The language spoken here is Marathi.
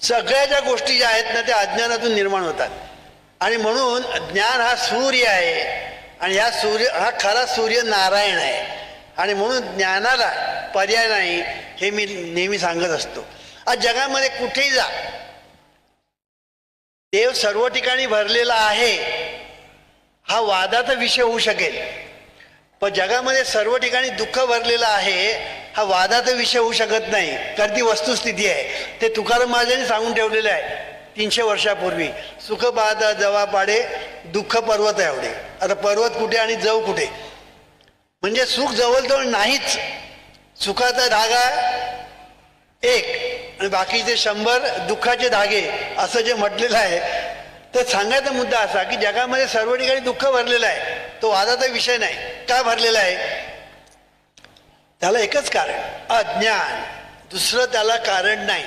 सगळ्या ज्या गोष्टी ज्या आहेत ना त्या अज्ञानातून निर्माण होतात. आणि म्हणून ज्ञान हा सूर्य आहे आणि ह्या सूर्य हा खरा सूर्य नारायण आहे. आणि म्हणून ज्ञानाला पर्याय नाही हे मी नेहमी सांगत असतो. आज जगामध्ये कुठेही जा, देव सर्व ठिकाणी भरलेला आहे हा वादाचा विषय होऊ शकेल, पण जगामध्ये सर्व ठिकाणी दुःख भरलेलं आहे हा वादाचा विषय होऊ शकत नाही. कारण ती वस्तुस्थिती आहे. ते तुकाराम महाराजांनी सांगून ठेवलेलं आहे 300 वर्षापूर्वी, सुख पाहता जवा पाडे दुःख पर्वत एवढे. आता पर्वत कुठे आणि जव कुठे? म्हणजे सुख जवळजवळ नाहीच. सुखाचा धागा एक आणि बाकीचे 100 दुःखाचे धागे असं जे म्हटलेलं आहे. तर सांगायचा मुद्दा असा की जगामध्ये सर्व ठिकाणी दुःख भरलेलं आहे, तो वादाचा विषय नाही. काय भरलेला आहे? त्याला एकच कारण, अज्ञान. दुसरं त्याला कारण नाही.